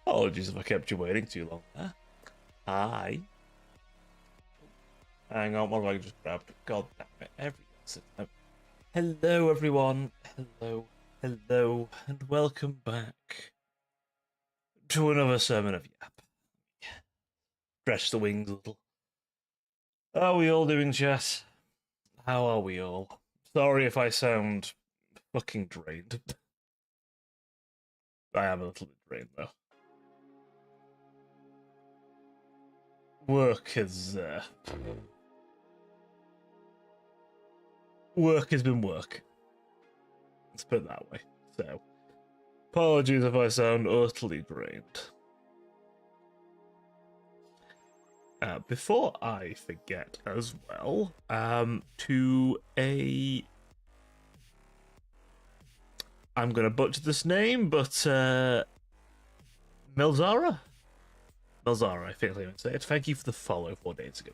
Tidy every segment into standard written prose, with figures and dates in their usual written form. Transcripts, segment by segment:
Apologies if I kept you waiting too long there. Hi. Hang on, what have I just grabbed? God damn it, every accident. Hello, everyone. Hello, and welcome back to another sermon of Yap. Stretch the wings a little. How are we all doing, chat? How are we all? Sorry if I sound fucking drained. I am a little bit drained, though. Work has been work. Let's put it that way. So, apologies if I sound utterly drained. Before I forget as well, I'm gonna butcher this name, but Melzara, I think I would say it. Thank you for the follow 4 days ago.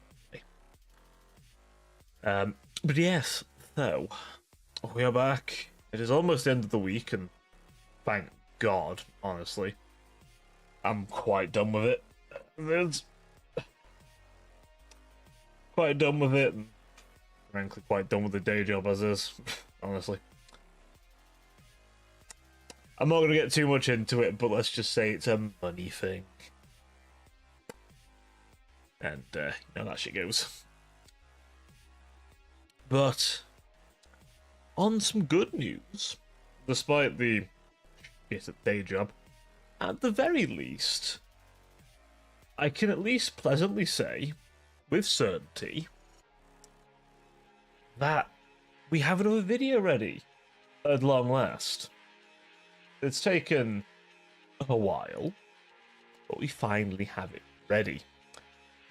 But yes, so we are back. It is almost the end of the week, and thank God, honestly, I'm quite done with it. It's quite done with it, and frankly, quite done with the day job as is. Honestly, I'm not gonna get too much into it, but let's just say it's a money thing, and that shit goes. But on some good news, despite the shit at day job, at the very least, I can at least pleasantly say, with certainty, that we have another video ready at long last. It's taken a while, but we finally have it ready.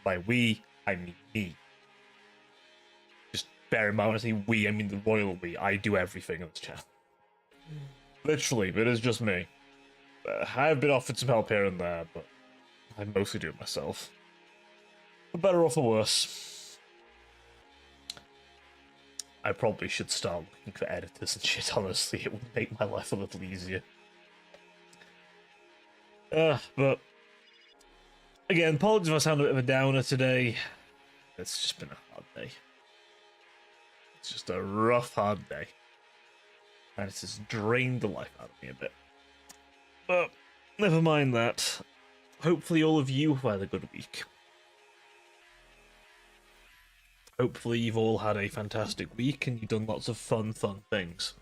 By we, I mean me. Just bear in mind when I say we, I mean the royal we. I do everything in this channel. Literally, it is just me. I've been offered some help here and there, but I mostly do it myself. For better or for worse. I probably should start looking for editors and shit, honestly. It would make my life a little easier. But again, apologies if I sound a bit of a downer today. It's just been a hard day. It's just a rough, hard day. And it has drained the life out of me a bit. But never mind that. Hopefully all of you have had a good week. Hopefully you've all had a fantastic week and you've done lots of fun things.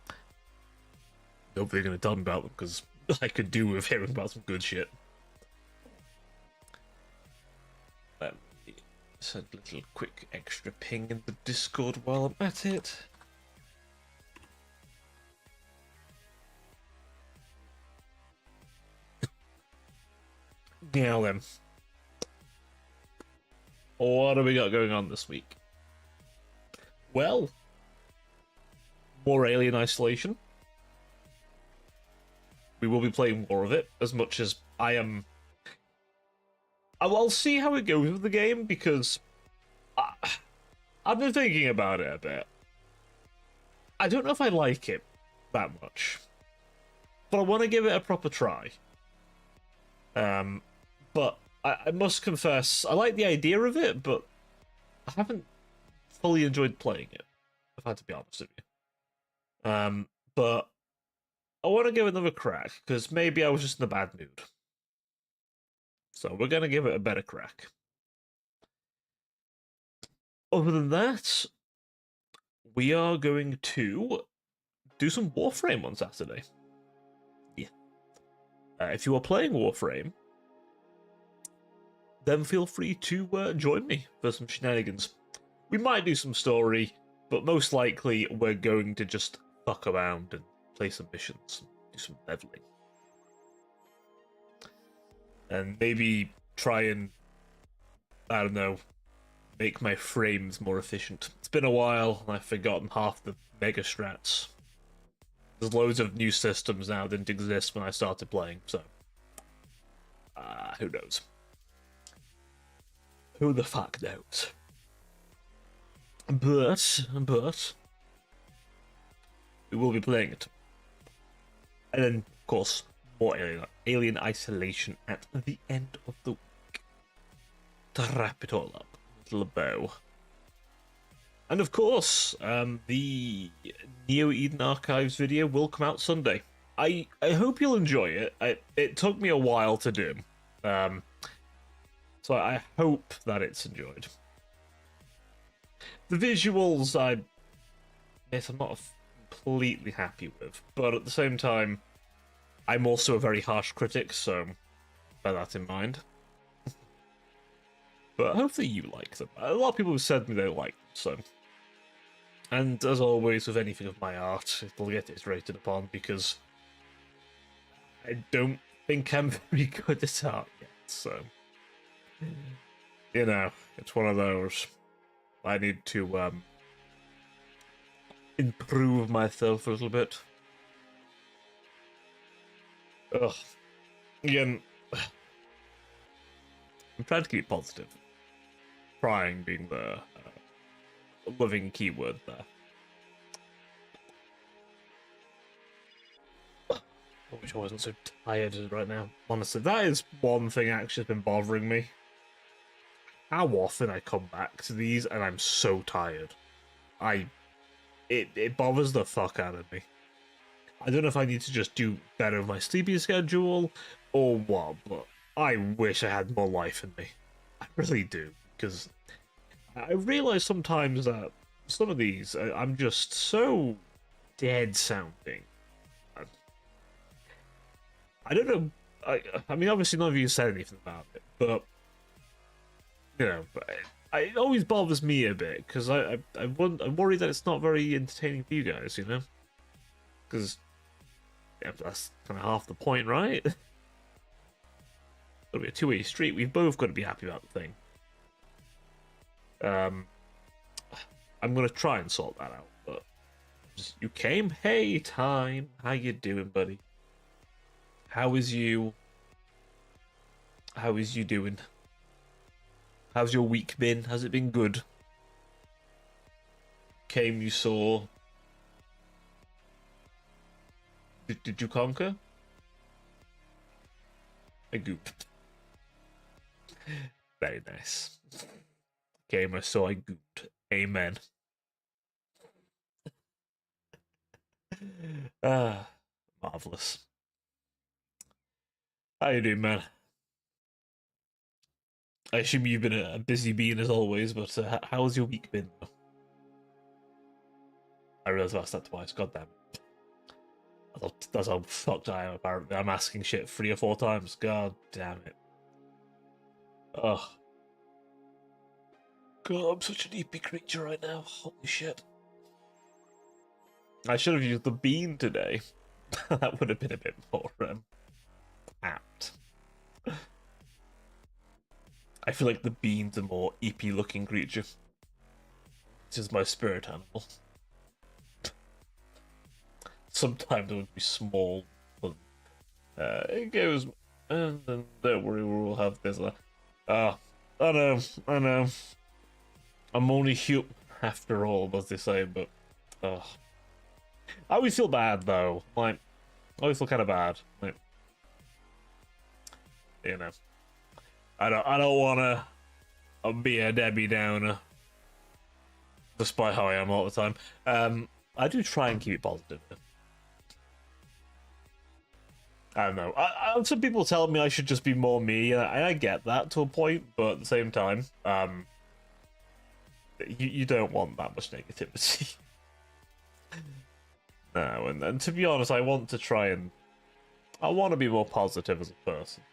Nobody going to tell me about them because I could do with hearing about some good shit. Let me send a little quick extra ping in the Discord while I'm at it. Now then, what have we got going on this week? Well, more Alien Isolation. We will be playing more of it, as much as I am. I'll see how it goes with the game, because I've been thinking about it a bit. I don't know if I like it that much, but I want to give it a proper try. But I must confess, I like the idea of it, but I haven't fully enjoyed playing it, if I have to be honest with you. But I want to give it another crack, because maybe I was just in a bad mood. So we're going to give it a better crack. Other than that, we are going to do some Warframe on Saturday. Yeah. If you are playing Warframe, then feel free to join me for some shenanigans. We might do some story, but most likely we're going to just fuck around and play some missions, do some leveling. And maybe try and, I don't know, make my frames more efficient. It's been a while, and I've forgotten half the mega strats. There's loads of new systems now that didn't exist when I started playing, so who knows? Who the fuck knows? But we will be playing it. And then, of course, more Alien Isolation at the end of the week. To wrap it all up, little bow. And of course, the Neo Eden Archives video will come out Sunday. I hope you'll enjoy it. It took me a while to do. So I hope that it's enjoyed. The visuals, I'm not completely happy with, but at the same time, I'm also a very harsh critic, so bear that in mind. But hopefully you like them. A lot of people have said to me they like them, so. And as always, with anything of my art, it'll get iterated upon because I don't think I'm very good at art yet, so. You know, it's one of those. I need to improve myself a little bit. Ugh. Again, I'm trying to keep it positive. Trying being the living keyword there. I wish I wasn't so tired right now. Honestly, that is one thing actually that's been bothering me. How often I come back to these and I'm so tired. It bothers the fuck out of me. I don't know if I need to just do better with my sleeping schedule or what, but I wish I had more life in me. I really do, because I realize sometimes that some of these, I'm just so dead sounding. I don't know. I mean, obviously none of you said anything about it, but you know, it always bothers me a bit because I'm worried that it's not very entertaining for you guys, you know, because yeah, that's kind of half the point, right? It's gotta be a two-way street. We've both got to be happy about the thing. I'm gonna try and sort that out, but you came. Hey, Time, how you doing, buddy? How is you? How is you doing? How's your week been? Has it been good? Came, you saw. Did you conquer? A goop. Very nice. Came, I saw, I gooped. Amen. Marvelous. How you doing, man? I assume you've been a busy being as always, but how's your week been? I realised I asked that twice. God damn it. That's how fucked I am, apparently. I'm asking shit 3 or 4 times. God damn it. Ugh. God, I'm such an EP creature right now. Holy shit. I should have used the bean today. That would have been a bit more apt. I feel like the bean's a more EP looking creature. This is my spirit animal. Sometimes it would be small, but it goes. And then don't worry, we'll have this. I know. I'm only human after all, as they say, but. I always feel bad though. Like, I always feel kind of bad. Like, you know, I don't wanna be a Debbie Downer, despite how I am all the time. I do try and keep it positive. I don't know. Some people tell me I should just be more me, and I get that to a point, but at the same time, you don't want that much negativity. No, and to be honest, I want to be more positive as a person.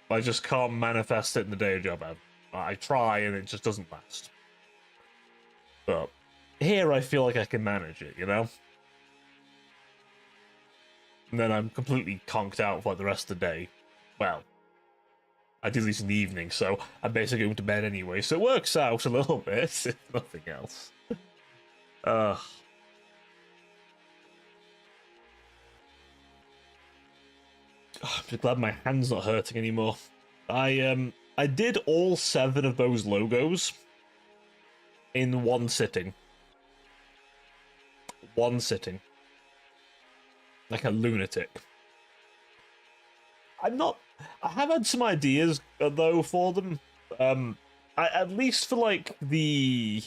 I just can't manifest it in the day job. I try, and it just doesn't last. But here, I feel like I can manage it, you know? And then I'm completely conked out for the rest of the day. Well, I do these in the evening, so I'm basically going to bed anyway, so it works out a little bit, if nothing else. I'm just glad my hand's not hurting anymore. I did all 7 of those logos in one sitting. One sitting. Like a lunatic. I'm not. I have had some ideas though for them. At least for like the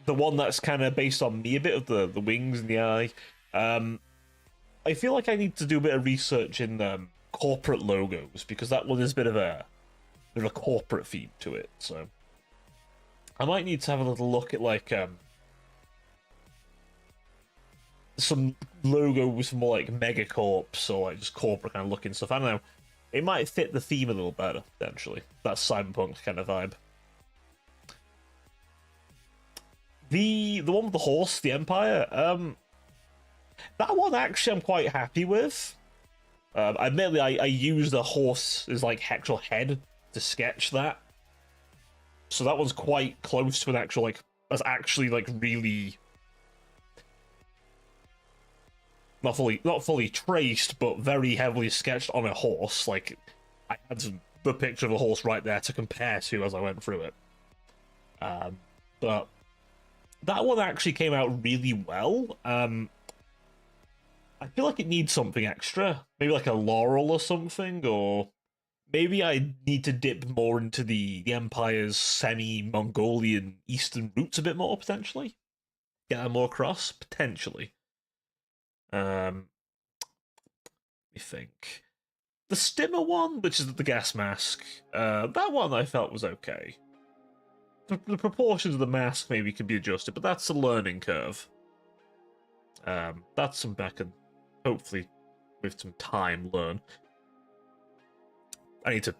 one that's kind of based on me a bit of the wings and the eye. I feel like I need to do a bit of research in corporate logos because that one is a bit of a corporate theme to it. So I might need to have a little look at like some logos for more like megacorps or like just corporate kind of looking stuff. I don't know. It might fit the theme a little better potentially. That cyberpunk kind of vibe. The one with the horse, the Empire. That one actually I'm quite happy with. Admittedly, I used a horse as like actual head to sketch that, so that one's quite close to an actual like that's actually like really not fully traced, but very heavily sketched on a horse. Like I had the picture of a horse right there to compare to as I went through it. But that one actually came out really well. I feel like it needs something extra, maybe like a laurel or something, or maybe I need to dip more into the Empire's semi-Mongolian eastern roots a bit more potentially. Get that more across potentially. Let me think. The Stimmer one, which is the gas mask, that one I felt was okay. The proportions of the mask maybe could be adjusted, but that's a learning curve. That's something I can hopefully, with some time, learn. I need to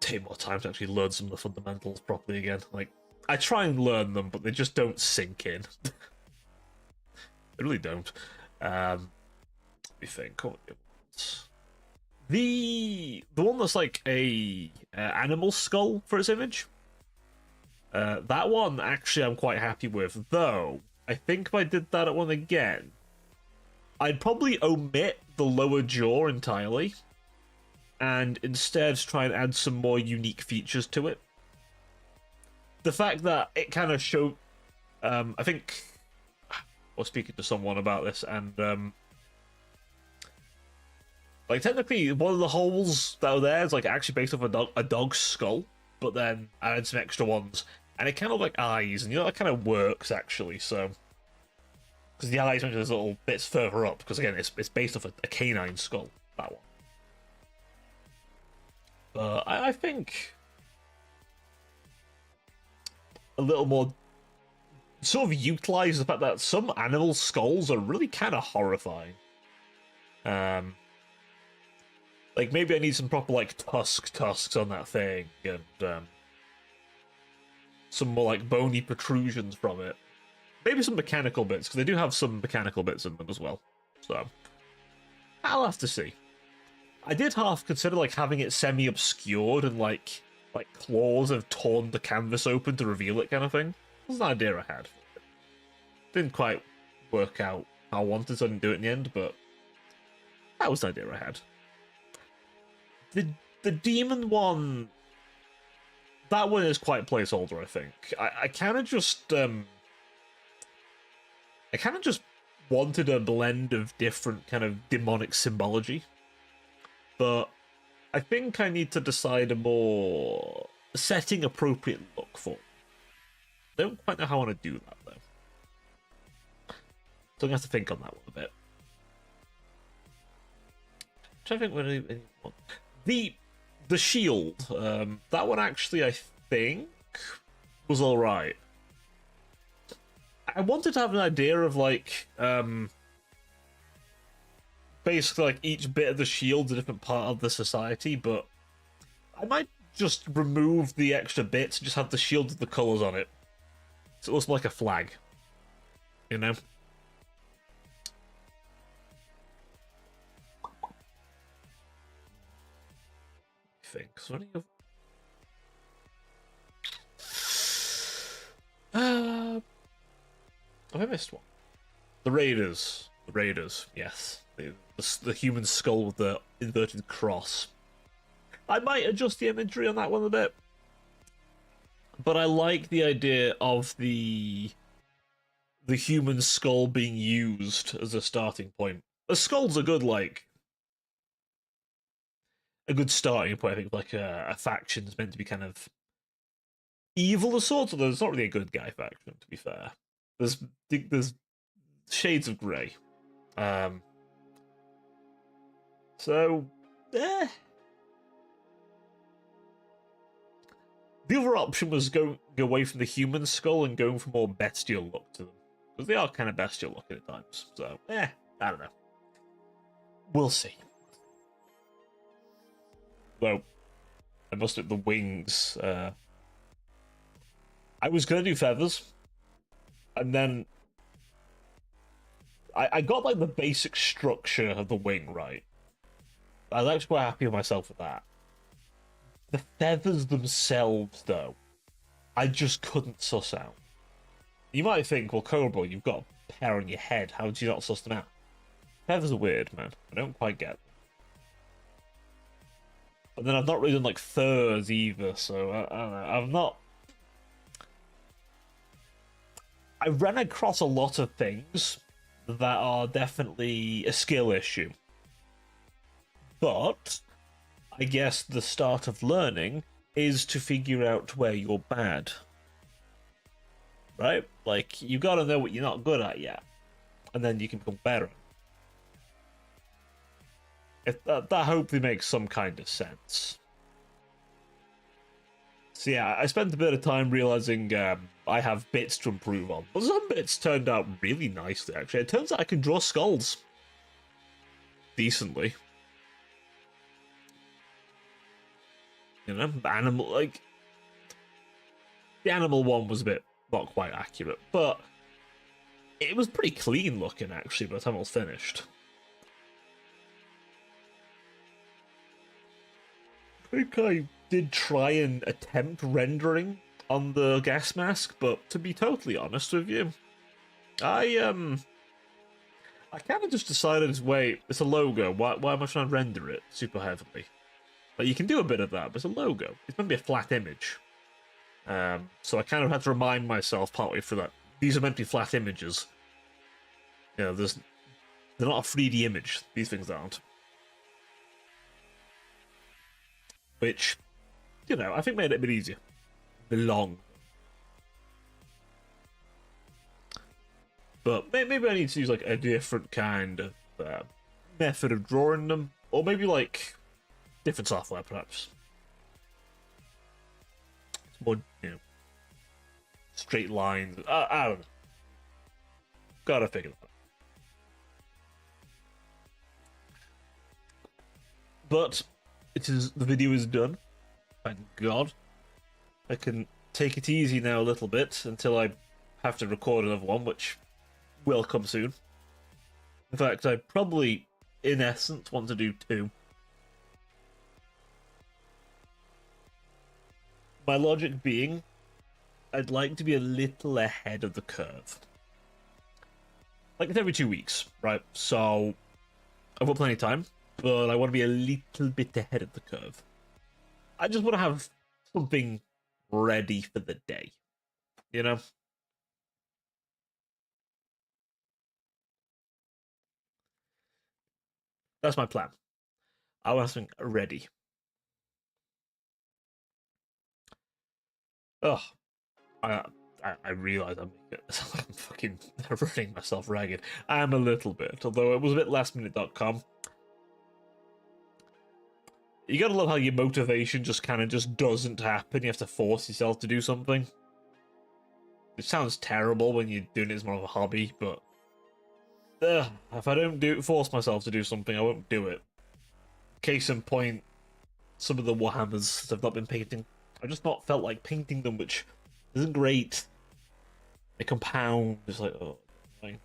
take more time to actually learn some of the fundamentals properly again. Like, I try and learn them, but they just don't sink in. They really don't. Let me think. The one that's like a animal skull for its image. That one actually I'm quite happy with, though I think if I did that one again, I'd probably omit the lower jaw entirely and instead try and add some more unique features to it. The fact that it kind of showed, I think I was speaking to someone about this, and like technically one of the holes that are there is like actually based off a dog's skull, but then I added some extra ones, and it kind of like eyes, and that kind of works actually. So because the eyes went to those little bits further up, because again it's based off a canine skull, that one. But I think a little more sort of utilize the fact that some animal skulls are really kind of horrifying. Like maybe I need some proper like tusks on that thing, and some more like bony protrusions from it. Maybe some mechanical bits, because they do have some mechanical bits in them as well. So I'll have to see. I did half consider like having it semi-obscured and like claws have torn the canvas open to reveal it, kind of thing. That was an idea I had. Didn't quite work out how I wanted, so I didn't do it in the end, but that was an idea I had. The demon one, that one is quite placeholder, I think. I kind of just wanted a blend of different kind of demonic symbology, but I think I need to decide a more setting appropriate look for it. I don't quite know how I want to do that though, so I'm gonna have to think on that one a bit. I think the shield, that one actually I think was all right. I wanted to have an idea of like basically like each bit of the shield's a different part of the society, but I might just remove the extra bits and just have the shield with the colours on it, so it looks like a flag, you know. Things. What are you... have I missed one? The Raiders. The Raiders, yes. The human skull with the inverted cross. I might adjust the imagery on that one a bit, but I like the idea of the human skull being used as a starting point. The skulls are good, like a good starting point. I think like a faction is meant to be kind of evil of sorts, although it's not really a good guy faction. To be fair, there's shades of grey. So, eh. The other option was going away from the human skull and going for more bestial look to them. Because they are kind of bestial looking at times. So, I don't know. We'll see. Well, I must have the wings. I was going to do feathers. And then I got like the basic structure of the wing right. I was actually quite happy with myself with that. The feathers themselves, though, I just couldn't suss out. You might think, well, Cobra, you've got a pair on your head. How do you not suss them out? Feathers are weird, man. I don't quite get them. But then I've not really done like furs either, so I don't know. I've not. I ran across a lot of things that are definitely a skill issue. But I guess the start of learning is to figure out where you're bad. Right? Like, you gotta know what you're not good at yet. And then you can become better. If that hopefully makes some kind of sense. So yeah, I spent a bit of time realizing I have bits to improve on. But some bits turned out really nicely, actually. It turns out I can draw skulls. Decently. You know, animal, like... The animal one was a bit not quite accurate, but it was pretty clean looking, actually, by the time it was finished. I think I did try and attempt rendering on the gas mask, but to be totally honest with you, I kind of just decided, wait, it's a logo, why am I trying to render it super heavily? Like, you can do a bit of that, but it's a logo. It's meant to be a flat image. So I kind of had to remind myself partway through that these are meant to be flat images. You know, they're not a 3D image. These things aren't. Which, you know, I think made it a bit easier. Long. But maybe I need to use like a different kind of method of drawing them, or maybe like different software, perhaps. It's more, you know, straight lines. I don't know. Gotta figure that out. But the video is done. Thank God. I can take it easy now a little bit until I have to record another one, which will come soon. In fact, I probably, in essence, want to do 2. My logic being, I'd like to be a little ahead of the curve. Like, it's every 2 weeks, right? So, I've got plenty of time, but I want to be a little bit ahead of the curve. I just want to have something ready for the day, you know? That's my plan. I want something ready. Oh, I realize I'm fucking running myself ragged. I am a little bit, although it was a bit lastminute.com. You gotta love how your motivation just kind of just doesn't happen. You have to force yourself to do something. It sounds terrible when you're doing it as more of a hobby, but if I don't force myself to do something, I won't do it. Case in point, some of the Warhammers that I've not been painting, I've just not felt like painting them, which isn't great. They compound, it's like, oh, fine.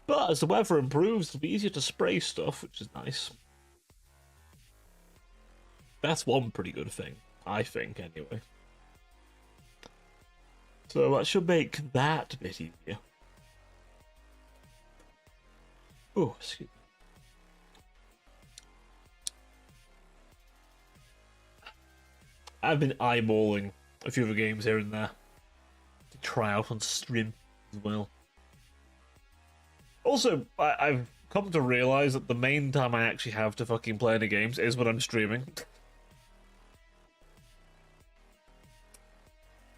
But as the weather improves, it'll be easier to spray stuff, which is nice. That's one pretty good thing, I think, anyway. So that should make that a bit easier. Oh, excuse me. I've been eyeballing a few other games here and there to try out on stream as well. Also, I've come to realize that the main time I actually have to fucking play any games is when I'm streaming.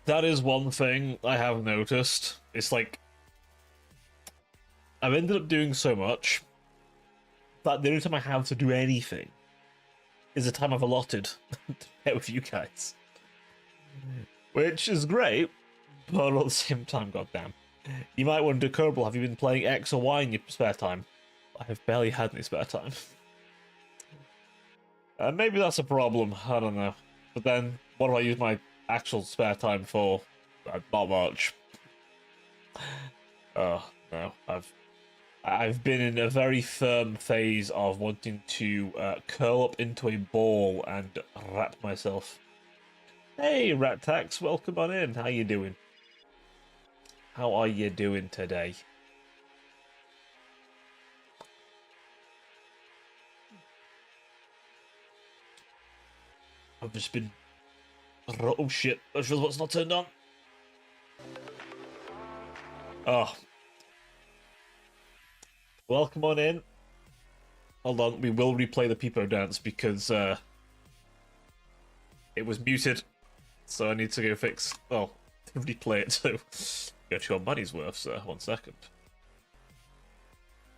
That is one thing I have noticed. It's like, I've ended up doing so much that the only time I have to do anything is the time I've allotted to play with you guys. Which is great, but at the same time, goddamn. You might wonder, Kerbal, have you been playing X or Y in your spare time? I have barely had any spare time. Maybe that's a problem, I don't know. But then, what do I use my actual spare time for? Not much. Oh, no. I've been in a very firm phase of wanting to curl up into a ball and wrap myself. Hey, Rattax, welcome on in. How you doing? How are you doing today? I've just been... Oh shit, that's what's not turned on. Oh. Welcome on in. Hold on, we will replay the Peepo dance because it was muted. So I need to go fix... Oh, replay it too. Get your money's worth, sir. 1 second.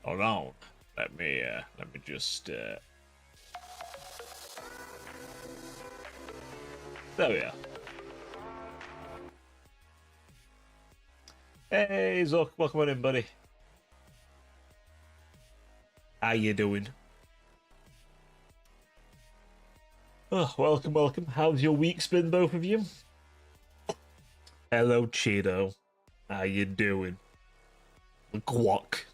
Hold on. Let me just... There we are. Hey, Zuck, welcome on in, buddy. How you doing? Oh, welcome, welcome. How's your week's been, both of you? Hello, Cheeto. How you doing? The guac.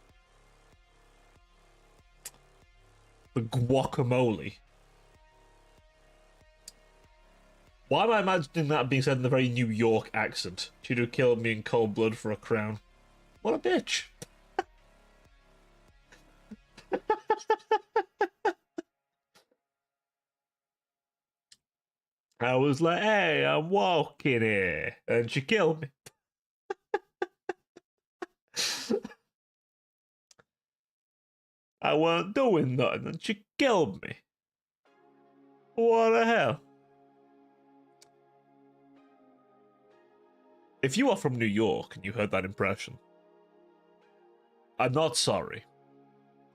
The guacamole. Why am I imagining that being said in a very New York accent? Cheeto killed me in cold blood for a crown. What a bitch. I was like, hey, I'm walking here. And she killed me. I weren't doing nothing and she killed me. What the hell? If you are from New York and you heard that impression, I'm not sorry.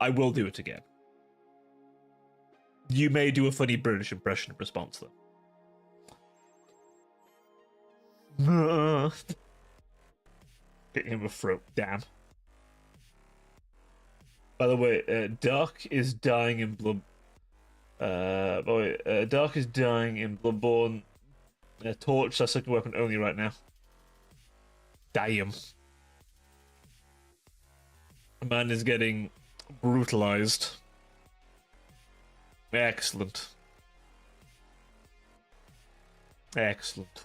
I will do it again. You may do a funny British impression in response, though. Getting him a throat, damn. By the way, Dark is dying in Blood. Dark is dying in Bloodborne. Torch, that's second weapon only right now. Damn. A man is getting brutalized. Excellent. Excellent.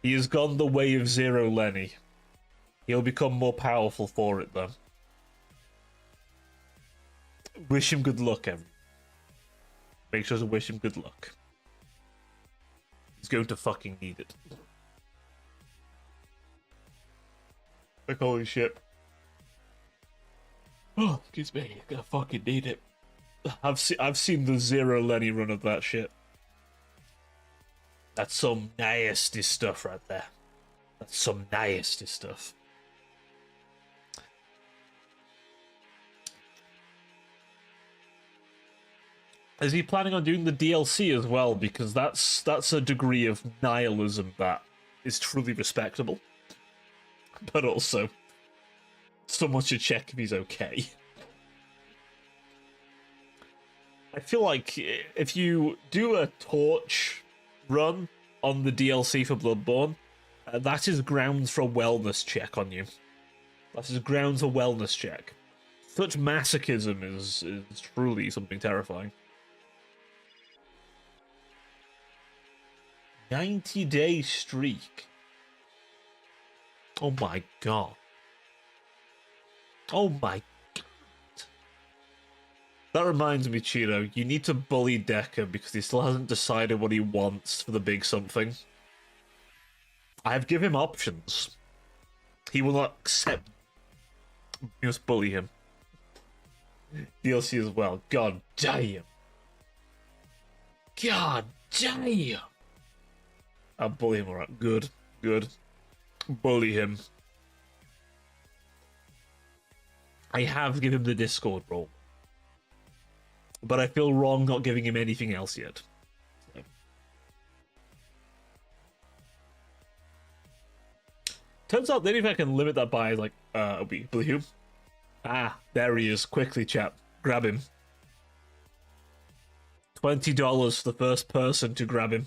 He has gone the way of Zero Lenny. He'll become more powerful for it, though. Wish him good luck, everyone. Make sure to wish him good luck. He's going to fucking need it. Like, holy shit. Oh, excuse me. You're gonna fucking need it. I've seen the Zero Lenny run of that shit. That's some nasty stuff right there. That's some nasty stuff. Is he planning on doing the DLC as well? Because that's a degree of nihilism that is truly respectable. But also, someone should check if he's okay. I feel like if you do a torch run on the DLC for Bloodborne, that is grounds for a wellness check on you. That is grounds for wellness check. Such masochism is truly something terrifying. 90-day streak. Oh my god. Oh my god. That reminds me, Cheeto, you need to bully Decker because he still hasn't decided what he wants for the big something. I have given him options. He will not accept. You must bully him. DLC as well. God damn. God damn. I'll bully him, alright. Good. Good. Bully him. I have given him the Discord role. But I feel wrong not giving him anything else yet. So. Turns out the only thing I can limit that by is like, blue. Ah, there he is. Quickly, chap. Grab him. $20 for the first person to grab him.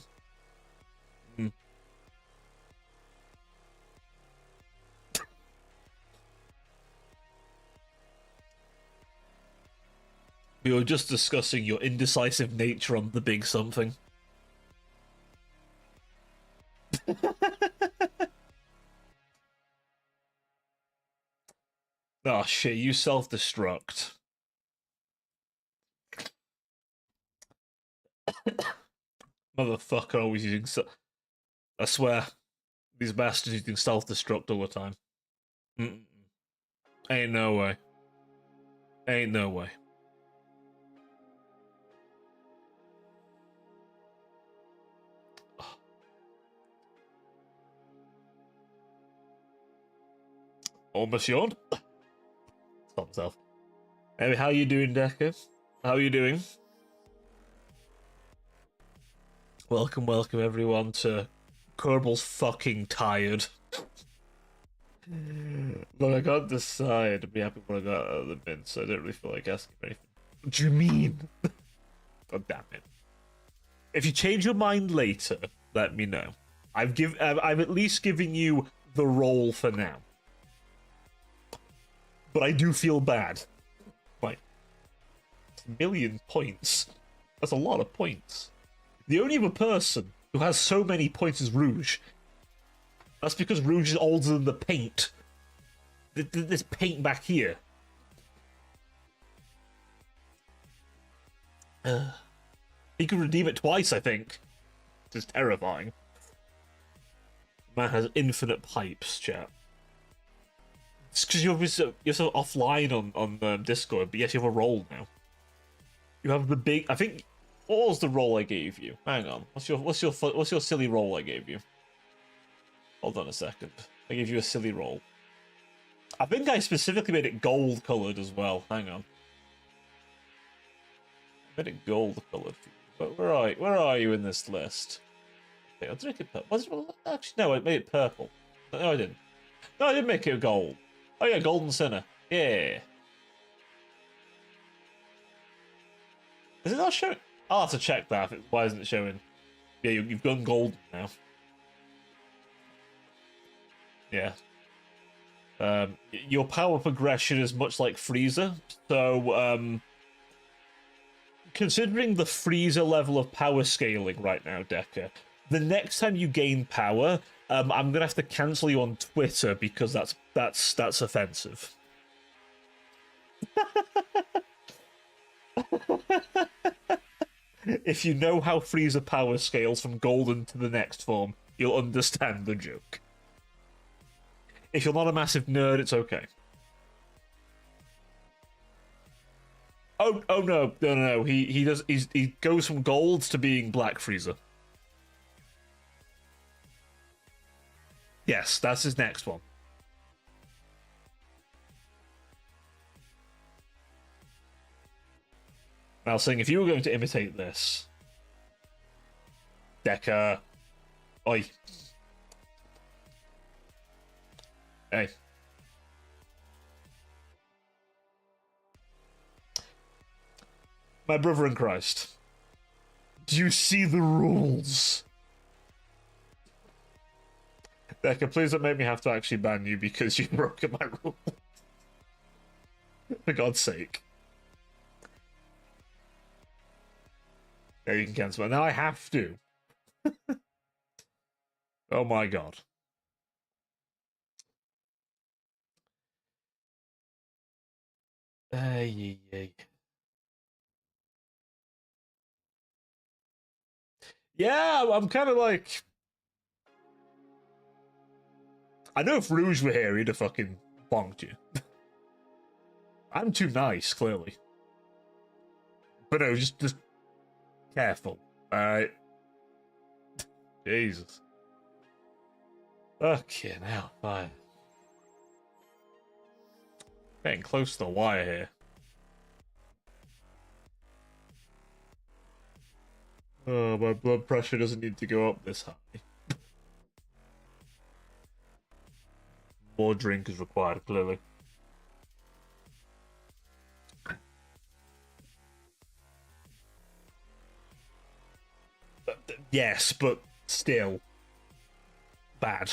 We were just discussing your indecisive nature on the big something. Oh shit, you self-destruct. Motherfucker always using I swear, these bastards using self-destruct all the time. Ain't no way. Ain't no way. Almost yawned. Stop myself. Anyway, how you doing, Decker? How are you doing? Welcome, welcome everyone to Kerbal's fucking tired. Look, I can't decide to be happy with what I got out of the bin, so I don't really feel like asking for anything. What do you mean? God damn it. If you change your mind later, let me know. I've at least given you the role for now. But I do feel bad. Like, 1 million points. That's a lot of points. The only other person who has so many points is Rouge. That's because Rouge is older than the paint. This paint back here. He can redeem it twice, I think. Which is terrifying. Man has infinite pipes, chat. It's because you're sort of offline on Discord, but yes, you have a role now. You have the big. I think. What was the role I gave you? Hang on. What's your silly role I gave you? Hold on a second. I gave you a silly role. I think I specifically made it gold colored as well. Hang on. I made it gold colored. Where are you in this list? Okay, I'll make it purple. Actually, no, I made it purple. No, I didn't. No, I didn't make it gold. Oh yeah, Golden Sinner. Yeah. Is it not showing? I'll have to check that. Why isn't it showing? Yeah, you've gone gold now. Yeah. Your power progression is much like Frieza. So, considering the Frieza level of power scaling right now, Decker, the next time you gain power, I'm gonna have to cancel you on Twitter because that's offensive. If you know how Frieza power scales from golden to the next form, you'll understand the joke. If you're not a massive nerd, it's okay. Oh no. He goes from gold to being Black Frieza. Yes, that's his next one. I was saying, if you were going to imitate this, Decker, oi, hey, my brother in Christ, do you see the rules? Decker, please don't make me have to actually ban you because you broke my rule. For God's sake. Yeah, you can cancel it. Now I have to. Oh my God. Yeah, I'm kind of like... I know if Rouge were here, he'd have fucking bonked you. I'm too nice, clearly. But no, just careful. Alright. Jesus. Okay, now, fine. Getting close to the wire here. Oh, my blood pressure doesn't need to go up this high. More drink is required, clearly. Yes, but still bad.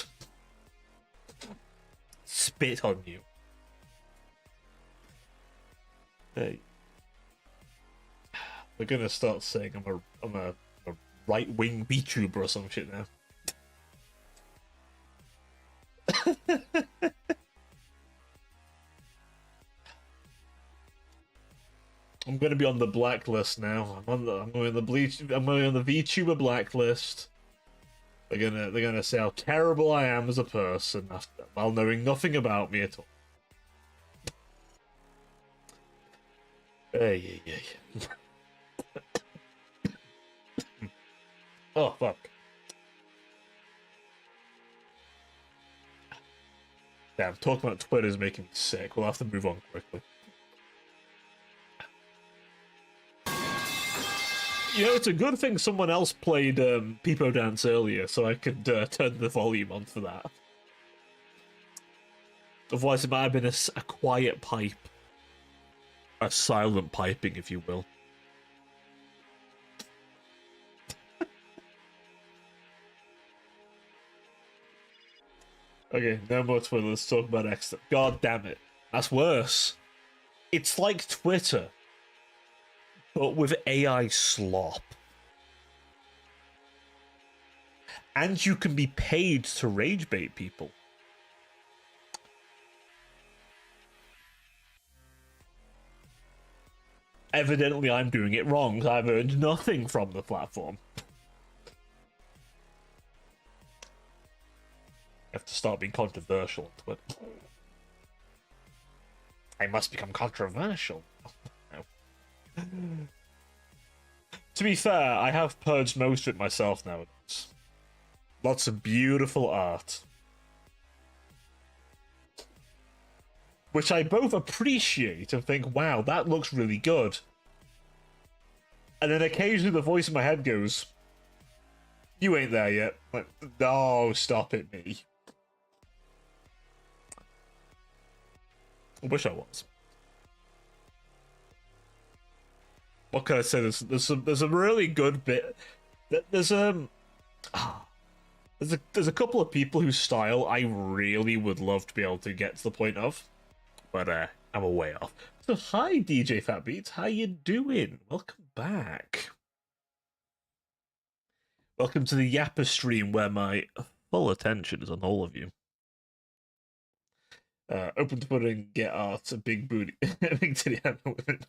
Spit on you. Hey. They're gonna start saying I'm a right-wing VTuber or some shit now. I'm gonna be on the blacklist now. I'm going on the VTuber blacklist. They're gonna say how terrible I am as a person while knowing nothing about me at all. Hey. Oh fuck. Damn, talking about Twitter is making me sick. We'll have to move on quickly. You know, it's a good thing someone else played Peepo Dance earlier, so I could turn the volume on for that. Otherwise, it might have been a quiet pipe. A silent piping, if you will. Okay, no more Twitter. Let's talk about X. God damn it. That's worse. It's like Twitter, but with AI slop. And you can be paid to rage bait people. Evidently, I'm doing it wrong. I've earned nothing from the platform. I have to start being controversial on Twitter. I must become controversial. No. To be fair, I have purged most of it myself nowadays. Lots of beautiful art. Which I both appreciate and think, wow, that looks really good. And then occasionally the voice in my head goes, you ain't there yet. Like, no, stop it, me. I wish I was. What can I say? There's a really good bit. There's a couple of people whose style I really would love to be able to get to the point of, but I'm a way off. So hi DJ Fat Beats, how you doing? Welcome back. Welcome to the Yappa stream where my full attention is on all of you. Open to putting get art, a big booty, big titty and women.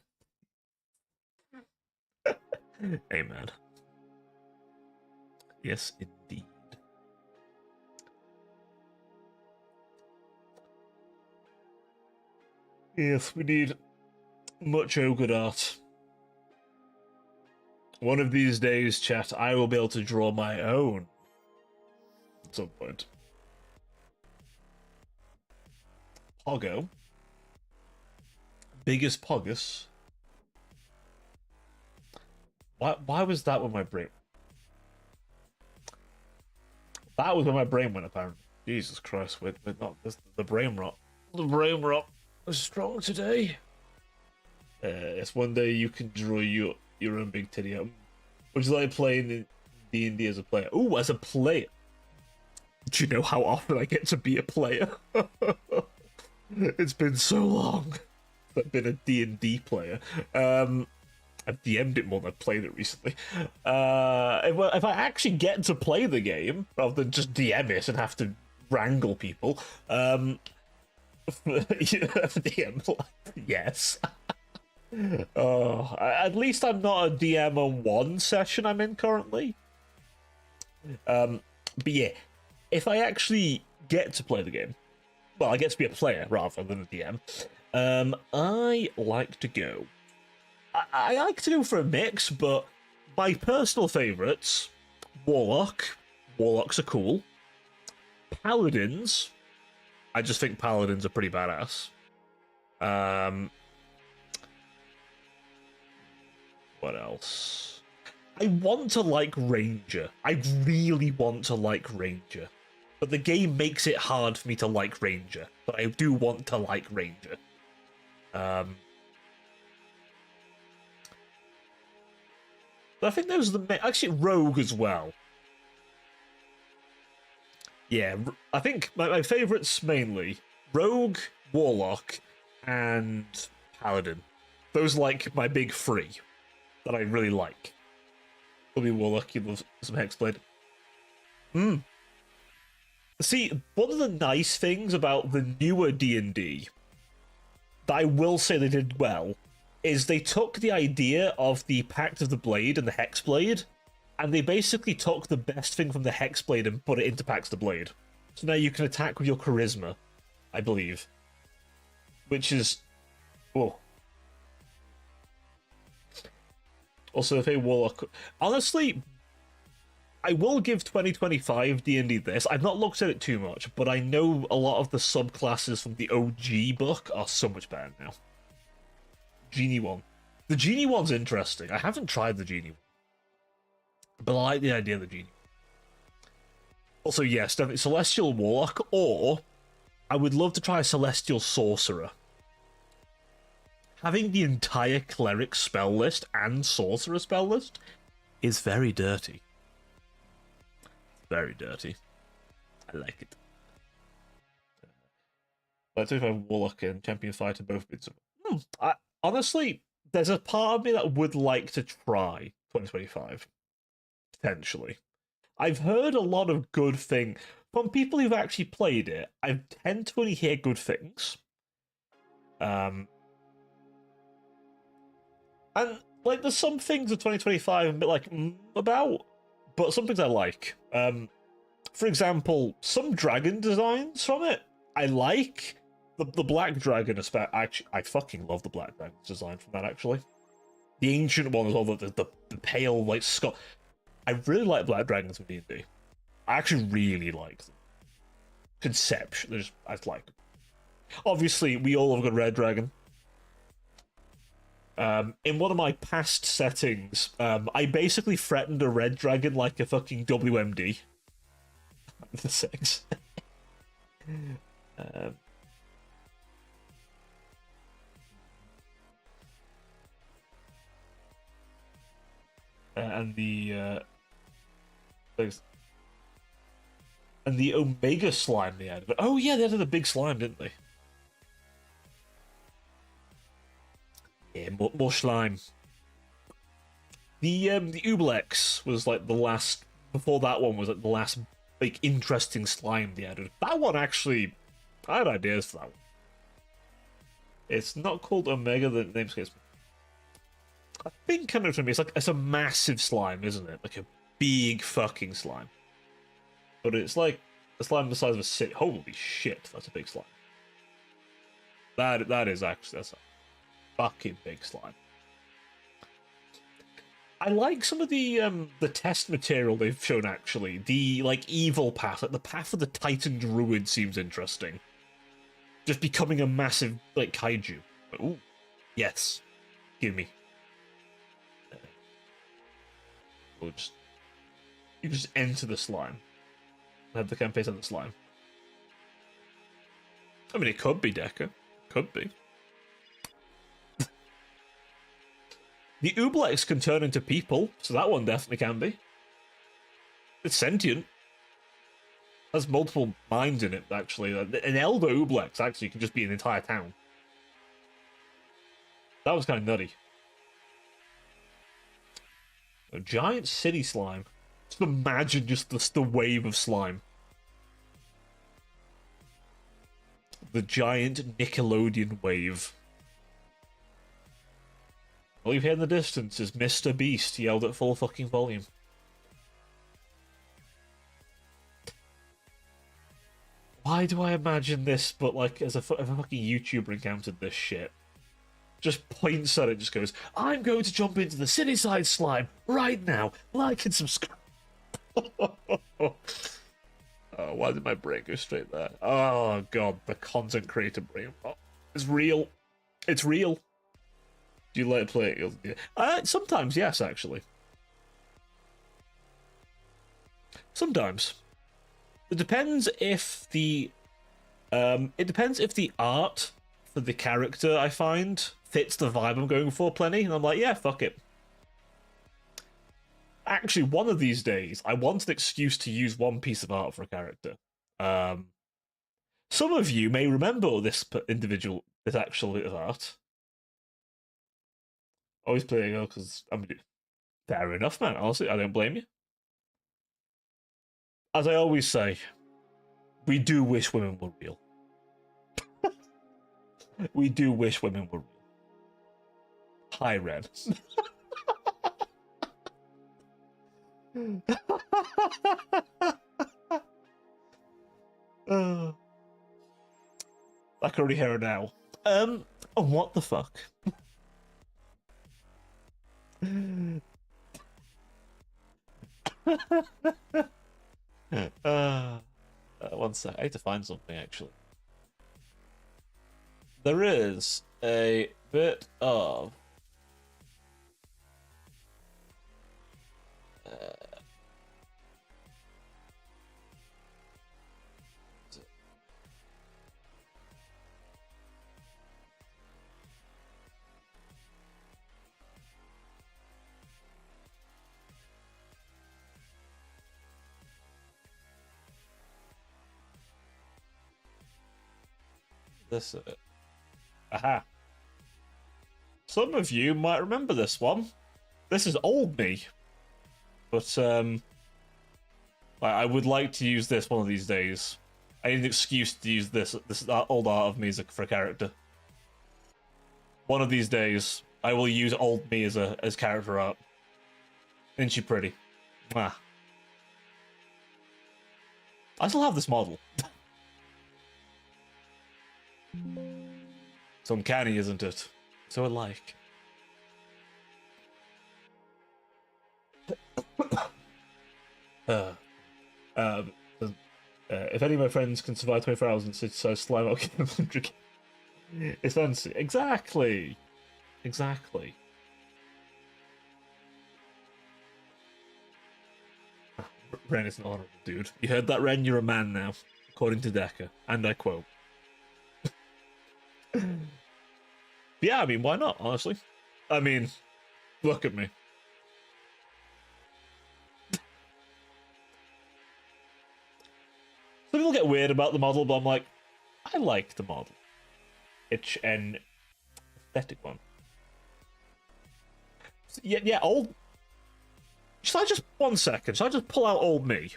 Amen. Yes, indeed. Yes, we need much good art. One of these days, chat, I will be able to draw my own. At some point. Poggo. Biggest Pogus. Why was that when my brain... That was when my brain went, apparently. Jesus Christ, we're not... The brain rot. The brain rot was strong today. Yes, one day you can draw your own big titty out. Would you like playing in D&D as a player? Ooh, as a player. Do you know how often I get to be a player? It's been so long. I've been a D&D player. I've DM'd it more than I've played it recently. If I actually get to play the game, rather than just DM it and have to wrangle people, DM, yes. Oh, at least I'm not a DM on one session I'm in currently. But yeah, if I actually get to play the game, well, I get to be a player rather than a DM, I like to go. I like to go for a mix, but my personal favourites, Warlock. Warlocks are cool. Paladins. I just think Paladins are pretty badass. What else? I want to like Ranger. I really want to like Ranger. But the game makes it hard for me to like Ranger. But I do want to like Ranger. But I think those are the... Actually, Rogue as well. Yeah, I think my favourites mainly Rogue, Warlock, and Paladin. Those are like my big three that I really like. Will be Warlock, you love some Hexblade. See, one of the nice things about the newer D&D that I will say they did well is they took the idea of the Pact of the Blade and the Hexblade, and they basically took the best thing from the Hexblade and put it into Pact of the Blade. So now you can attack with your charisma, I believe. Which is... Oh. Also, if a Warlock... Honestly, I will give 2025 D&D this. I've not looked at it too much, but I know a lot of the subclasses from the OG book are so much better now. Genie one. The Genie one's interesting. I haven't tried the Genie one. But I like the idea of the Genie. Also, yes, definitely Celestial Warlock, or I would love to try a Celestial Sorcerer. Having the entire Cleric spell list and Sorcerer spell list is very dirty. Very dirty. I like it. Let's see if I have Warlock and Champion Fighter both bits of... honestly, there's a part of me that would like to try 2025. Potentially. I've heard a lot of good things from people who've actually played it. I tend to only hear good things. And like, there's some things of 2025 I'm a bit like about, but some things I like. For example, some dragon designs from it I like. The Black Dragon, actually, I fucking love the Black Dragon design from that. Actually, the ancient one as well. The pale like Scott. I really like Black Dragons from D&D. I actually really like them. Conceptually, I like them. Obviously, we all have got Red Dragon. In one of my past settings, I basically threatened a Red Dragon like a fucking WMD. The six. And the Omega slime they added. Oh yeah, they added a big slime, didn't they? Yeah, more slime. The Ublex was like the last. Before that one was like the last big interesting slime they added. That one actually, I had ideas for that one. It's not called Omega. The name escapes me. I think kind of to me, it's a massive slime, isn't it? Like a big fucking slime. But it's like a slime the size of a city. Holy shit, that's a big slime. That's a fucking big slime. I like some of the test material they've shown. Actually, the like evil path, like the path of the Titan Druid, seems interesting. Just becoming a massive like kaiju. Ooh, yes, give me. Or just you just enter the slime. Have the campaign on the slime. I mean, it could be Decker. Could be. The Ublex can turn into people, so that one definitely can be. It's sentient. Has multiple minds in it, actually. An Elder Ublex, actually, can just be an entire town. That was kind of nutty. A giant city slime. Just imagine just the wave of slime. The giant Nickelodeon wave. All you hear in the distance is Mr. Beast yelled at full fucking volume. Why do I imagine this, but like as if a fucking YouTuber encountered this shit? just points at it, just goes, I'm going to jump into the city side slime right now. Like and subscribe. Oh, why did my brain go straight there? Oh, God, the content creator brain. Oh, it's real. It's real. Do you let it play? Sometimes, yes, actually. Sometimes. It depends if the art for the character I find fits the vibe I'm going for plenty, and I'm like, yeah, fuck it. Actually, one of these days, I want an excuse to use one piece of art for a character. Some of you may remember this actual bit of art. Always playing it because I'm fair enough, man. Honestly, I don't blame you. As I always say, we do wish women were real. We do wish women were real. Hi, Ren. I can already hear it now. What the fuck? One sec. I need to find something actually. There is a bit of this. Aha. Some of you might remember this one. This is old me, but I would like to use this one of these days. I need an excuse to use this old art of me for a character. One of these days, I will use old me as character art. Isn't she pretty? Mwah. I still have this model. It's uncanny, isn't it? So alike. If any of my friends can survive 24 hours in city-sized slime, I'll give them 100. It's fancy. Exactly. Exactly. Ren is an honorable dude. You heard that, Ren? You're a man now, according to Decker. And I quote. Yeah, I mean, why not, honestly? I mean, look at me. Some people get weird about the model, but I'm like, I like the model. It's an aesthetic one. Yeah, old... Should I just... 1 second. Should I just pull out old me?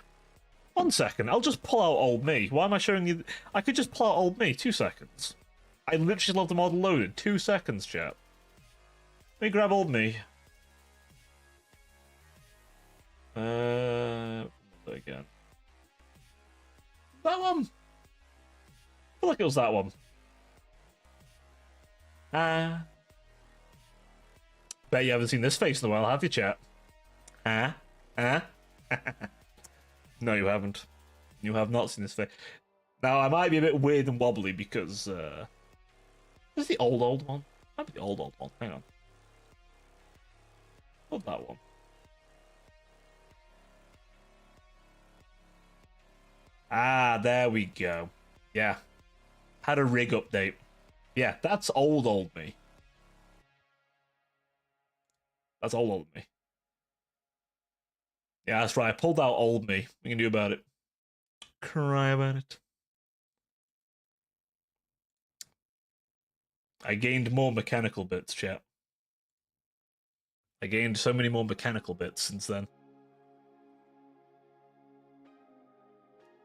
1 second. I'll just pull out old me. Why am I showing you... I could just pull out old me. 2 seconds. I literally love the model loaded. 2 seconds, chat. Let me grab old me. Again. That one? I feel like it was that one. Bet you haven't seen this face in a while, have you, chat? No, you haven't. You have not seen this face. Now, I might be a bit weird and wobbly because, this is the old one. Might be the old one. Hang on. Not that one. There we go. Yeah. Had a rig update. Yeah, that's old me. That's old me. Yeah, that's right. I pulled out old me. What can you do about it? Cry about it. I gained more mechanical bits, chat. I gained so many more mechanical bits since then.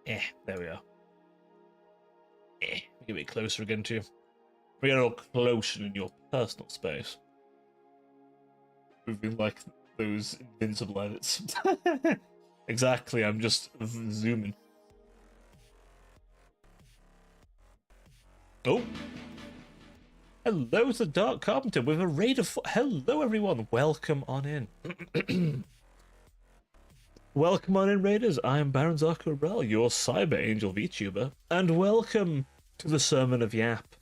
There we are. Get a bit closer again to you. We get a little closer in your personal space. Moving like those invincible edits. Exactly, I'm just zooming. Oh. Hello to Dark Carpenter with a raid of... Hello, everyone. Welcome on in. Welcome on in, Raiders. I am Baron Zarkorel, your Cyber Angel VTuber, and welcome to the Sermon of Yap.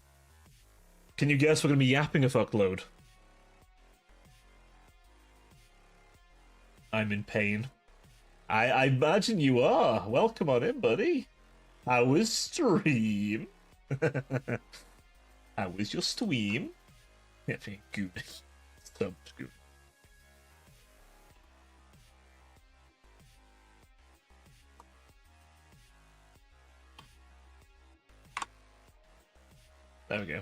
Can you guess we're going to be yapping a fuckload? I'm in pain. I imagine you are. Welcome on in, buddy. How was stream? How was your stream? Yeah, good. So much good. There we go.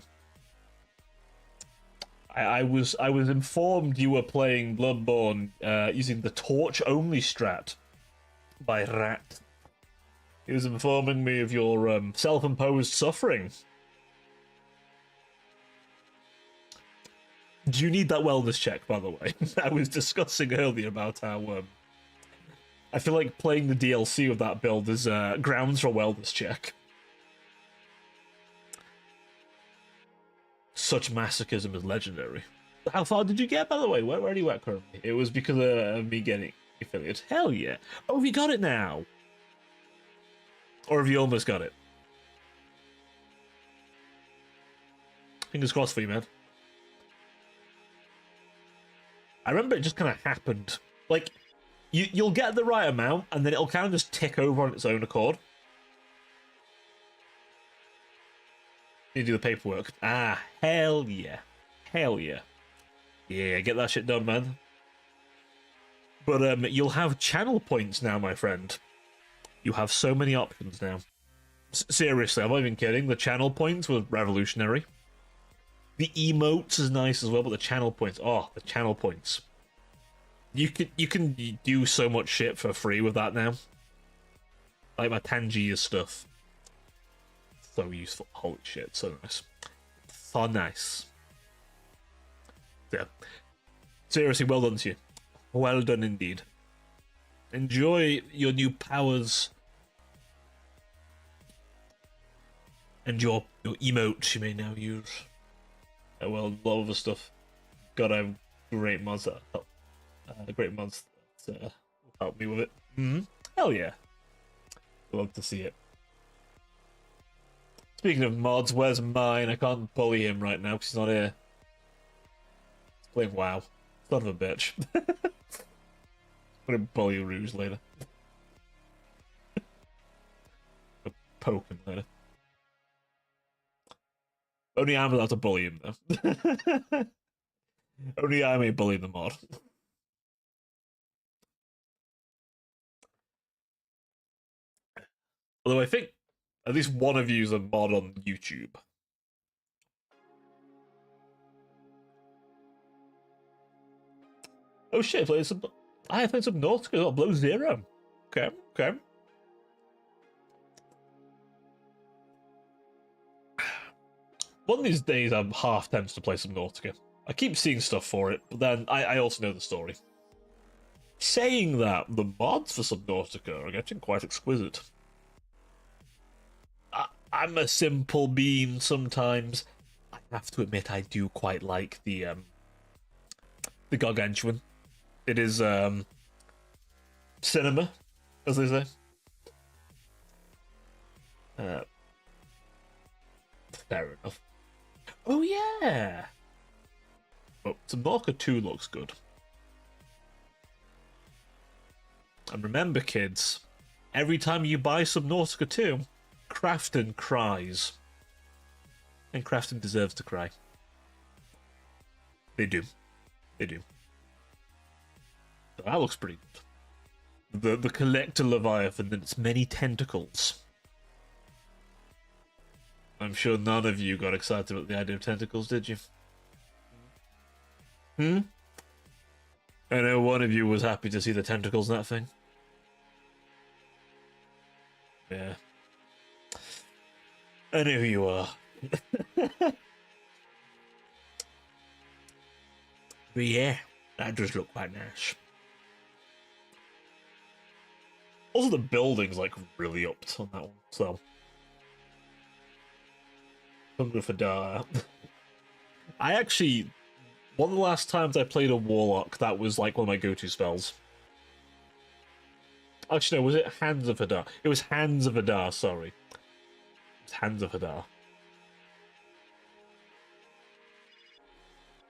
I was informed you were playing Bloodborne using the torch only strat by Rat. He was informing me of your self-imposed suffering. Do you need that wellness check, by the way? I was discussing earlier about how I feel like playing the DLC of that build is grounds for a wellness check. Such masochism is legendary. How far did you get, by the way? Where are you at currently? It was because of me getting affiliate. Hell yeah. Oh, have you got it now? Or have you almost got it? Fingers crossed for you, man. I remember it just kind of happened. Like, you'll get the right amount, and then it'll kind of just tick over on its own accord. You do the paperwork. Ah, hell yeah. Hell yeah. Yeah, get that shit done, man. But you'll have channel points now, my friend. You have so many options now. Seriously, I'm not even kidding. The channel points were revolutionary. The emotes is nice as well, but the channel points... Oh, the channel points. You can do so much shit for free with that now. Like my Tangier stuff. So useful. Holy shit, so nice. So nice. Yeah. Seriously, well done to you. Well done indeed. Enjoy your new powers. And your emotes you may now use. Well, a lot of the stuff. God, I have great mods that help. Great mods that help me with it. Hell yeah. Love to see it. Speaking of mods, where's mine? I can't bully him right now because he's not here. He's playing WoW. Son of a bitch. I'm gonna bully Rouge later. I'll poke him later. Only I'm allowed to bully him, though. Only I may bully the mod. Although I think at least one of you is a mod on YouTube. Oh shit, I played some Nautica, oh, Below Zero. Okay. One of these days I'm half tempted to play some Nautica. I keep seeing stuff for it, but then I also know the story. Saying that, the mods for Subnautica are getting quite exquisite. I'm a simple bean sometimes. I have to admit I do quite like the Gargantuan. It is cinema, as they say. Fair enough. Oh yeah. Oh, Subnautica 2 looks good. And remember, kids, every time you buy Subnautica 2, Crafton cries. And Crafton deserves to cry. They do. They do. So that looks pretty good. The Collector Leviathan and its many tentacles. I'm sure none of you got excited about the idea of tentacles, did you? I know one of you was happy to see the tentacles in that thing. Yeah. I know who you are. But yeah, that does look quite nice. Also, the building's like really upped on that one, so. Hunger for Dar. I actually, one of the last times I played a Warlock, that was like one of my go-to spells. Actually, no, was it Hands of Hadar? It was Hands of Hadar, sorry. It was Hands of Hadar.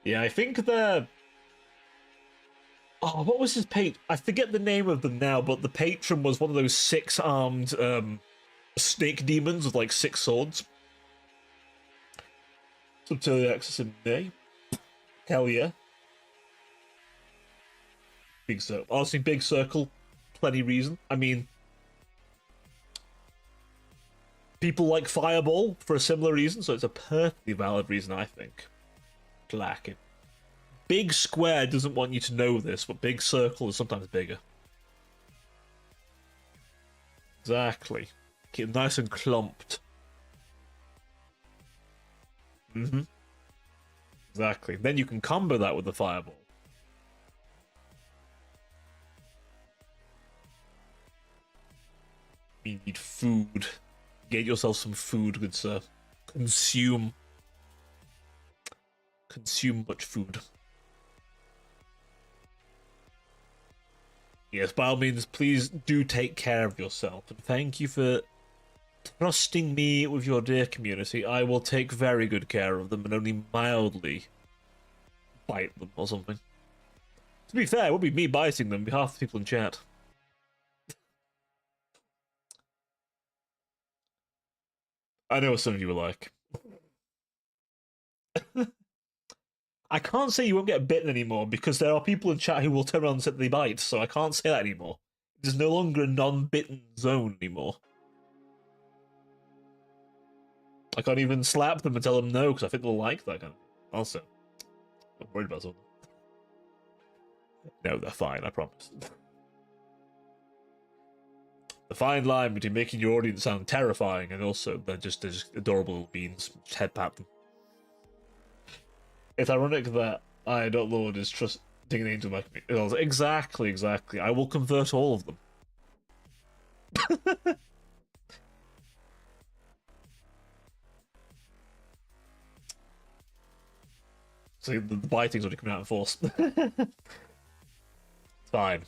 Yeah, I think they're... Oh, what was his patron? I forget the name of them now, but the patron was one of those six-armed snake demons with like 6 swords. Subtility access in May. Hell yeah. Big circle. Honestly, big circle. Plenty reason. I mean, people like Fireball for a similar reason, so it's a perfectly valid reason, I think. Lacking. Big square doesn't want you to know this, but big circle is sometimes bigger. Exactly. Keep it nice and clumped. Exactly. Then you can combo that with the Fireball. You need food. Get yourself some food, good sir. Consume. Consume much food. Yes, by all means, please do take care of yourself. And thank you for trusting me with your dear community. I will take very good care of them and only mildly bite them or something. To be fair, it would be me biting them on behalf of the people in chat. I know what some of you are like. I can't say you won't get bitten anymore because there are people in chat who will turn around and say they bite, so I can't say that anymore. There's no longer a non-bitten zone anymore. I can't even slap them and tell them no because I think they'll like that kind of thing. Also, I'm worried about something. No, they're fine, I promise. The fine line between making your audience sound terrifying and also they're just adorable little beans. Just head pat them. It's ironic that I, Lord, is trusting an angel in my community. Exactly, exactly. I will convert all of them. So the biting's already coming out in force. It's fine.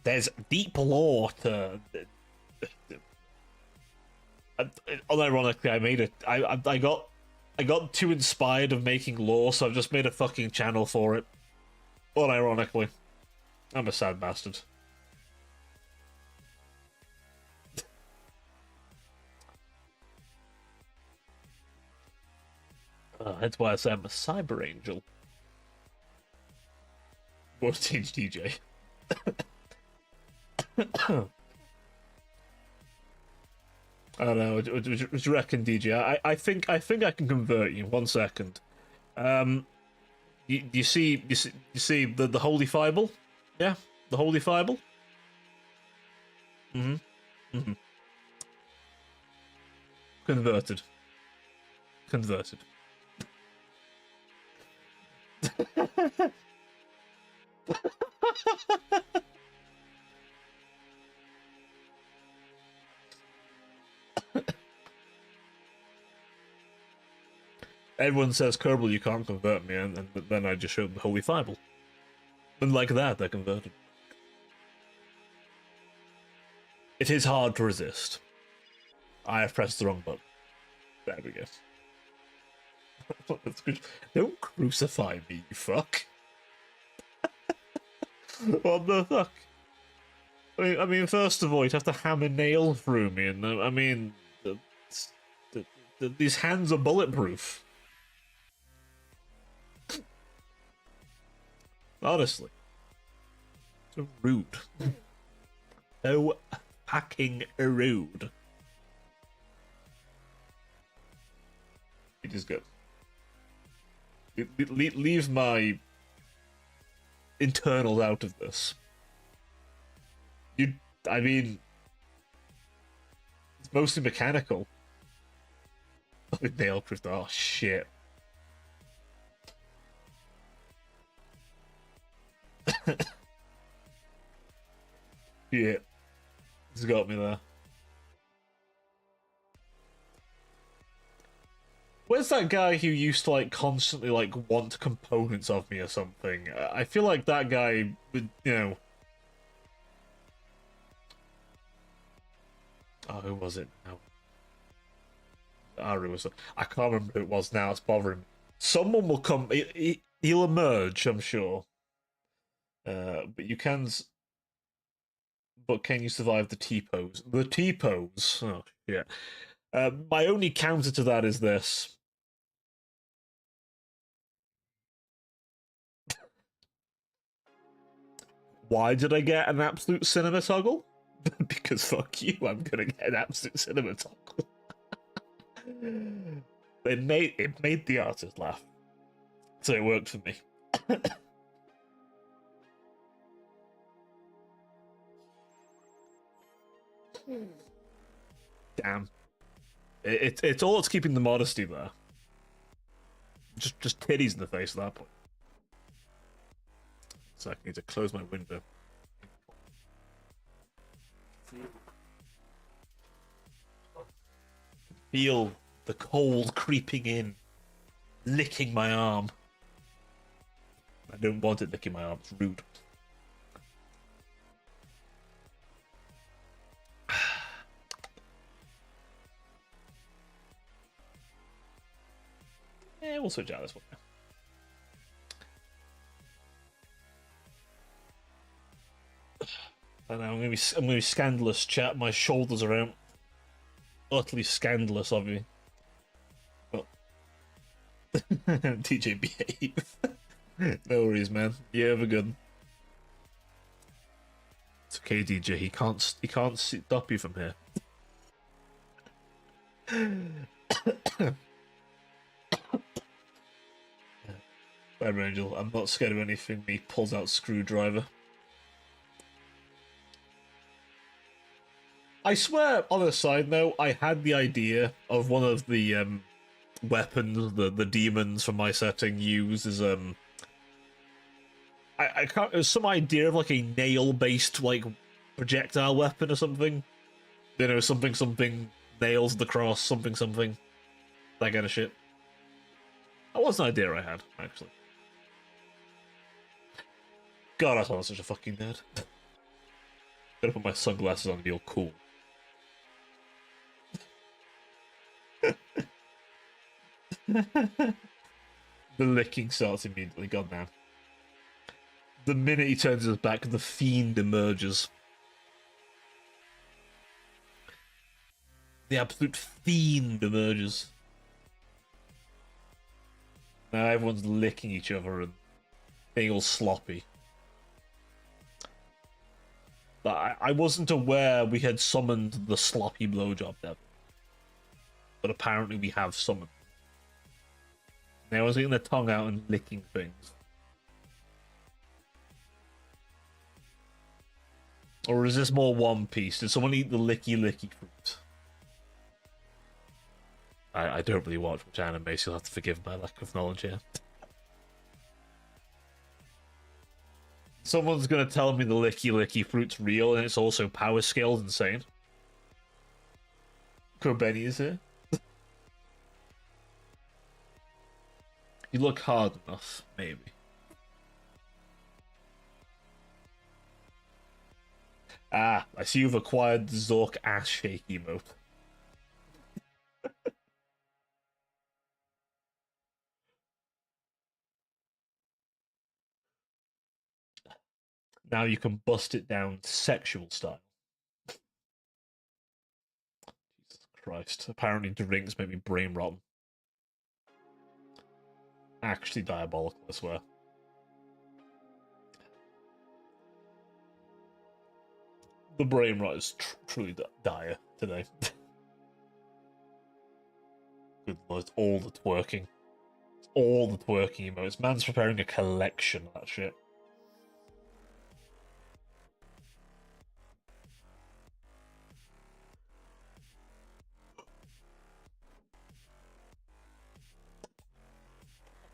There's deep lore to... Unironically, I made it. I got too inspired of making lore, so I've just made a fucking channel for it. Unironically. I'm a sad bastard. That's why I say I'm a cyber angel. What change DJ? I don't know. What do you reckon, DJ? I think I can convert you. 1 second. You see the Holy Fireball? Yeah, the Holy Fireball. Converted. Converted. Everyone says, Kerbal, you can't convert me, and then I just showed them the Holy Bible. And like that, they're converted. It is hard to resist. I have pressed the wrong button. There we go. Don't crucify me, you fuck. What the fuck? I mean, first of all, you'd have to hammer nail through me, and I mean, these hands are bulletproof. Honestly. So rude. So fucking rude. It is good. Leave my internals out of this. I mean, it's mostly mechanical. Nail proof. Oh shit. Yeah, it's got me there. Where's that guy who used to like constantly like want components of me or something? I feel like that guy would, oh, who was it now? Aru was. I can't remember who it was now. It's bothering me. Someone will come. He'll emerge, I'm sure. But you can. But can you survive the T-pose? The T-pose. Oh yeah. My only counter to that is this. Why did I get an absolute cinema toggle? Because fuck you, I'm gonna get an absolute cinema toggle. it made the artist laugh, so it worked for me. Damn, it's all that's keeping the modesty there. Just titties in the face at that point. So I need to close my window. Feel the cold creeping in, licking my arm. I don't want it licking my arm, it's rude. Yeah, we'll switch out this one now. I know, I'm gonna be scandalous, chat. My shoulders are out. Utterly scandalous of me. But DJ behave. No worries, man. You have a good. It's okay, DJ. He can't stop you from here. Bad Angel. I'm not scared of anything. He pulls out screwdriver. I swear, on a side note, I had the idea of one of the weapons the demons from my setting use as I can't. It was some idea of like a nail-based like projectile weapon or something. You know, something nails the cross, something that kind of shit. That was an idea I had actually. God, I thought I was such a fucking nerd. Gotta put my sunglasses on to be all cool. The licking starts immediately, god man. The minute he turns his back, the fiend emerges. The absolute fiend emerges. Now everyone's licking each other and being all sloppy. But I wasn't aware we had summoned the sloppy blowjob devil. But apparently we have summoned. Now I was getting their tongue out and licking things. Or is this more One Piece? Did someone eat the licky fruit? I don't really watch much anime, so you'll have to forgive my lack of knowledge here. Someone's gonna tell me the licky fruit's real and it's also power scaled insane. Kobeni is here. You look hard enough, maybe. Ah, I see you've acquired the Zork ass shake emote. Now you can bust it down sexual style. Jesus Christ. Apparently drinks make me brain rotten. Actually diabolical, I swear. The brain rot is truly dire today. Good lord, all the twerking. All the twerking emotes. Man's preparing a collection of that shit.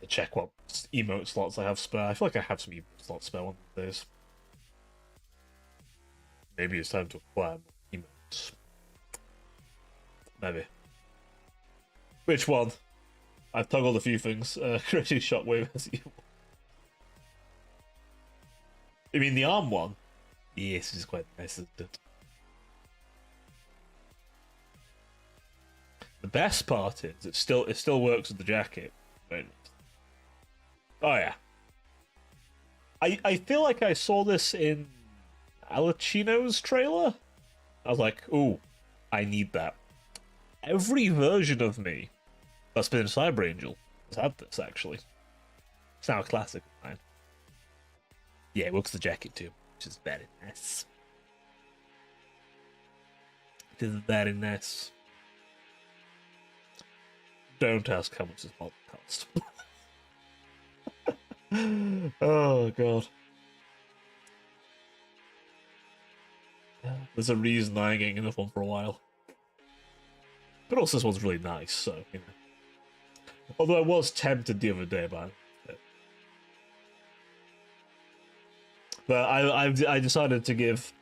To check what emote slots I have spare. I feel like I have some emote slots spare one of these days. Maybe it's time to acquire more emotes. Maybe. Which one? I've toggled a few things. Creating shockwave as evil. You mean the arm one? Yes, it's quite nice, isn't it? The best part is it still works with the jacket. Right. Oh yeah. I feel like I saw this in Alachino's trailer. I was like, ooh, I need that. Every version of me that's been in Cyber Angel has had this, actually. It's now a classic of mine. Yeah, it works the jacket too, which is very nice. It is very nice. Don't ask how much this mod cost. Oh god. There's a reason I ain't getting enough one for a while. But also this one's really nice, so, you know. Although I was tempted the other day by it. But I decided to give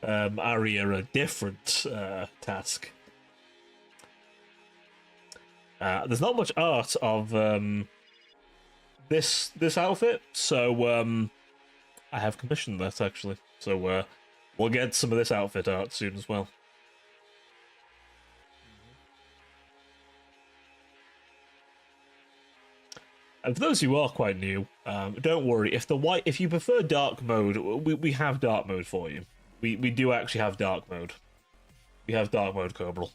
Arya a different task. There's not much art of this outfit, so I have commissioned that actually. So we'll get some of this outfit art soon as well. And for those who are quite new, don't worry. If you prefer dark mode, we have dark mode for you. We do actually have dark mode. We have dark mode, Cobral.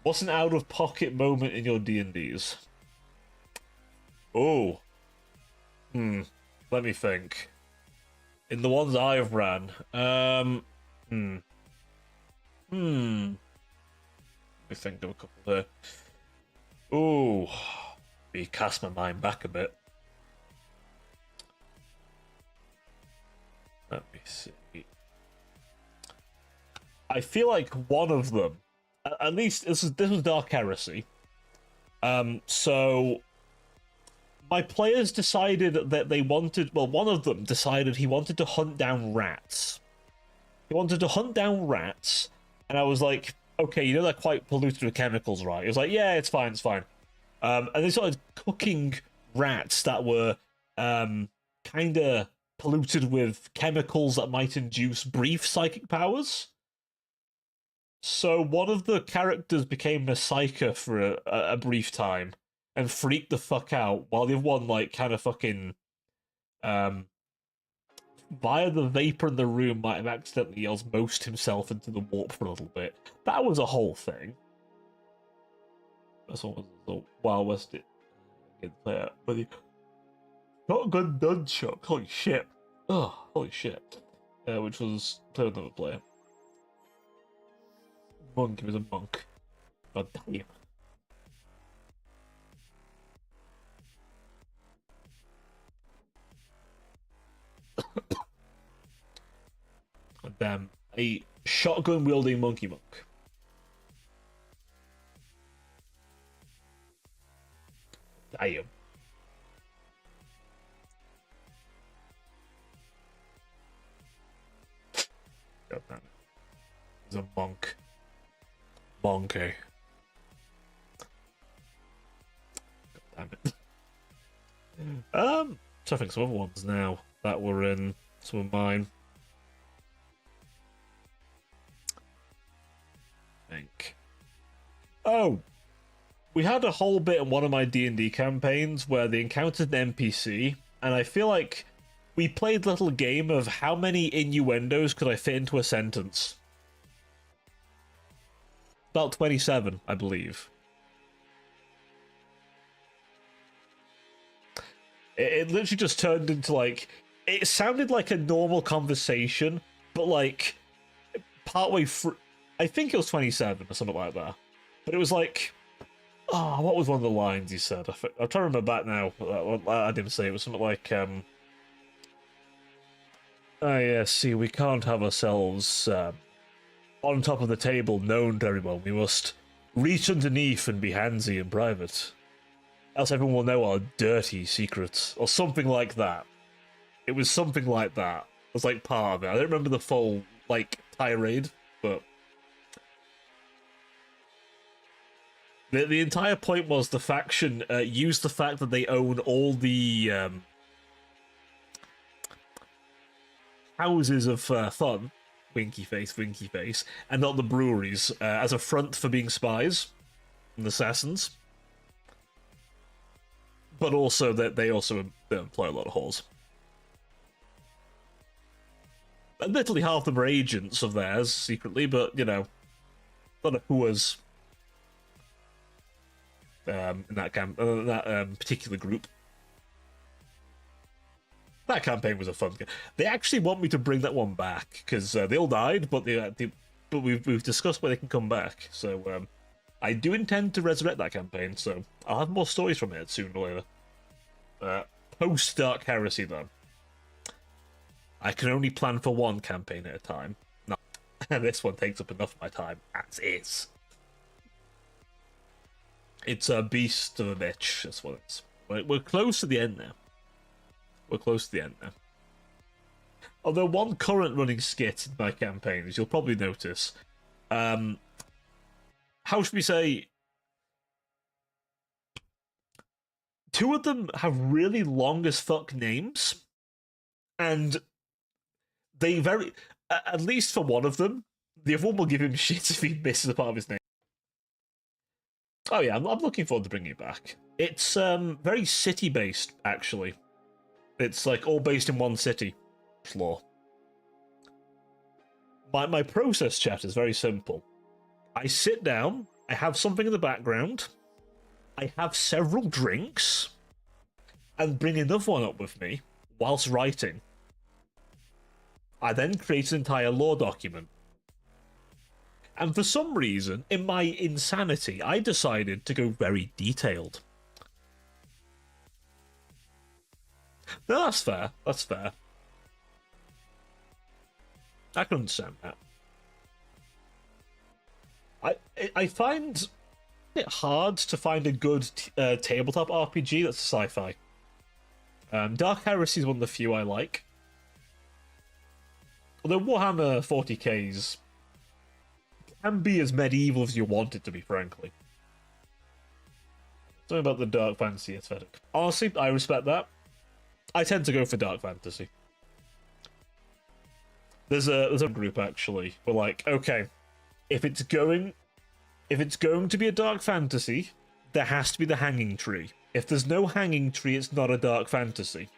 What's an out-of-pocket moment in your D&Ds? Oh. Let me think. In the ones I've ran, Let me think of a couple there. Ooh. Me cast my mind back a bit. Let me see. I feel like one of them, at least this was Dark Heresy. So my players decided that they wanted, well, one of them decided he wanted to hunt down rats. He wanted to hunt down rats, and I was like, okay, you know they're quite polluted with chemicals, right? He was like, yeah, it's fine, it's fine. And they started cooking rats that were kind of polluted with chemicals that might induce brief psychic powers. So one of the characters became a psyker for a brief time and freaked the fuck out, while the other one, like, kind of fucking, via the vapor in the room, might have accidentally osmosed himself into the warp for a little bit. That was a whole thing. That's what was the Wild West player with you. Shotgun Nunchuck, holy shit. Oh, holy shit. Which was played with another player. Monk, he was a monk. God damn. God damn. A shotgun wielding monkey monk. Damn. God damn it. He's a monk. Monkey. God damn it. So I think some other ones now that were in some of mine. I think. Oh, we had a whole bit in one of my D&D campaigns where they encountered an NPC, and I feel like we played a little game of how many innuendos could I fit into a sentence. About 27, I believe. It literally just turned into, like, it sounded like a normal conversation, but, like, partway through, I think it was 27 or something like that. But it was like, oh, what was one of the lines he said? I'm trying to remember back now. I didn't say it. It was something like, oh yeah, see, we can't have ourselves on top of the table known to everyone. We must reach underneath and be handsy in private. Else everyone will know our dirty secrets. Or something like that. It was something like that. It was like part of it. I don't remember the full, like, tirade, but The entire point was the faction used the fact that they own all the houses of fun, winky face, and not the breweries, as a front for being spies and assassins. But also that they also employ a lot of whores. Admittedly, half of them are agents of theirs secretly, but you know, a lot of whores in that particular group. That campaign was a fun game. They actually want me to bring that one back because they all died, but but we've discussed where they can come back. So I do intend to resurrect that campaign. So I'll have more stories from it sooner or later. Post Dark Heresy, though, I can only plan for one campaign at a time. No, and this one takes up enough of my time as is. It's a beast of a bitch. That's what it's. We're close to the end now. We're close to the end now. Although one current running skit in my campaign, as you'll probably notice, how should we say? Two of them have really long as fuck names, and they at least for one of them, the other one will give him shit if he misses a part of his name. Oh yeah, I'm looking forward to bringing it back. It's very city-based, actually. It's like all based in one city. Floor. My process, chat, is very simple. I sit down, I have something in the background, I have several drinks, and bring another one up with me whilst writing. I then create an entire lore document. And for some reason, in my insanity, I decided to go very detailed. No, that's fair. That's fair. I can understand that. I find it hard to find a good tabletop RPG that's sci-fi. Dark Heresy is one of the few I like. Although Warhammer 40k's can be as medieval as you want it to be, frankly. Something about the dark fantasy aesthetic. Honestly, I respect that. I tend to go for dark fantasy. There's a group actually. We're like, okay, if it's going to be a dark fantasy, there has to be the hanging tree. If there's no hanging tree, it's not a dark fantasy.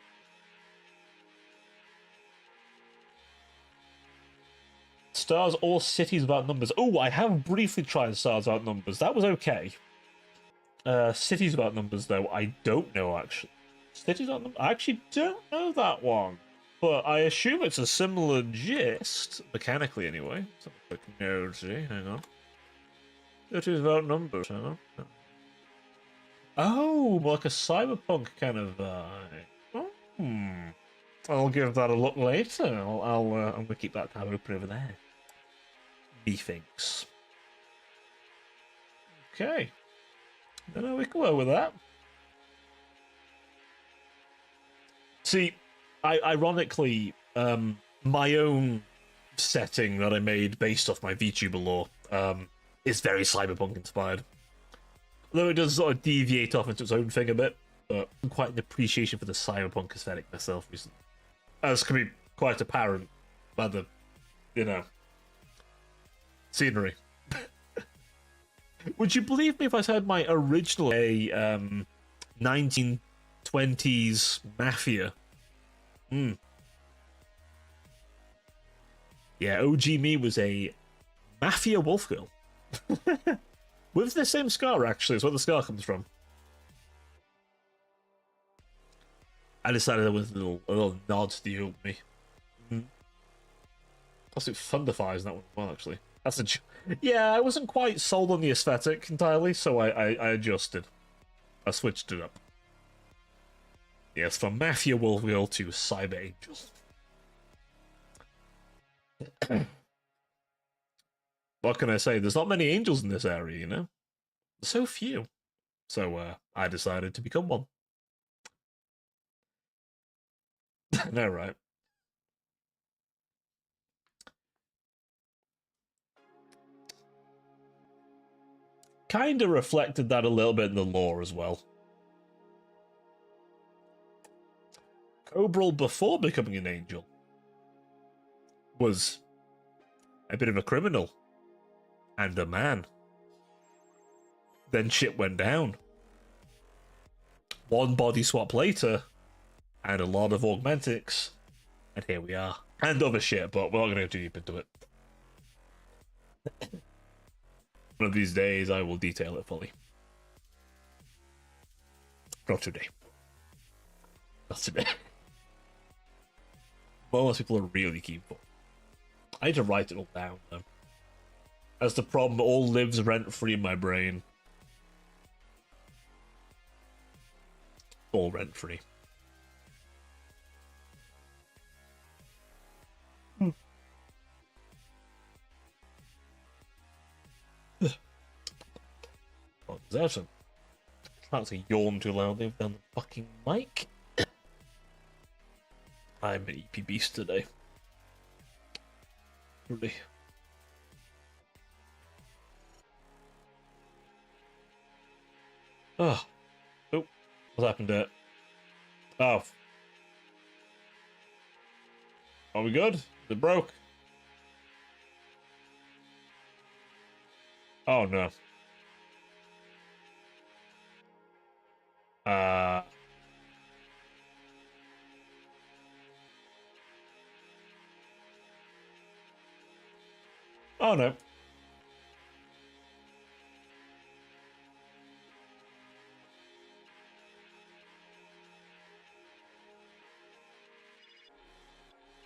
Stars or Cities Without Numbers. Oh, I have briefly tried Stars Without Numbers. That was okay. Cities Without Numbers, though, I don't know, actually. Cities Without Numbers? I actually don't know that one. But I assume it's a similar gist, mechanically anyway. Let's have a quick nosy. Hang on. Cities Without Numbers, hang on. Oh, like a cyberpunk kind of vibe. I'll give that a look later. I'm gonna keep that tab open over there. Methinks. Okay. No, we can work with that. See, ironically, my own setting that I made based off my VTuber lore is very cyberpunk inspired. Though it does sort of deviate off into its own thing a bit, but I'm quite an appreciation for the cyberpunk aesthetic myself recently. As can be quite apparent by the, scenery. Would you believe me if I said my original 1920s mafia? Yeah, OG me was a mafia wolf girl. With the same scar, actually, is where the scar comes from. I decided that was a little nod to you, me. Plus, it's Thunderfires in that one as well, actually. That's yeah, I wasn't quite sold on the aesthetic entirely, so I adjusted. I switched it up. Yes, from Mafia Wolf Girl to Cyber Angel. What can I say? There's not many angels in this area, you know? So few. So I decided to become one. No, right? kind of reflected that a little bit in the lore as well. Cobral, before becoming an angel, was a bit of a criminal and a man. Then shit went down. One body swap later, and a lot of augmentics, and here we are. And other shit, but we're not going to go too deep into it. One of these days, I will detail it fully. Not today. Not today. But most people are really keen for. I need to write it all down, though. That's the problem, it all lives rent-free in my brain. All rent-free. Oh, there's some. Trying to yawn too loudly down the fucking mic. I'm an EP beast today. Really. Oh. Oh. What happened there? Oh. Are we good? It broke. Oh no. Oh no.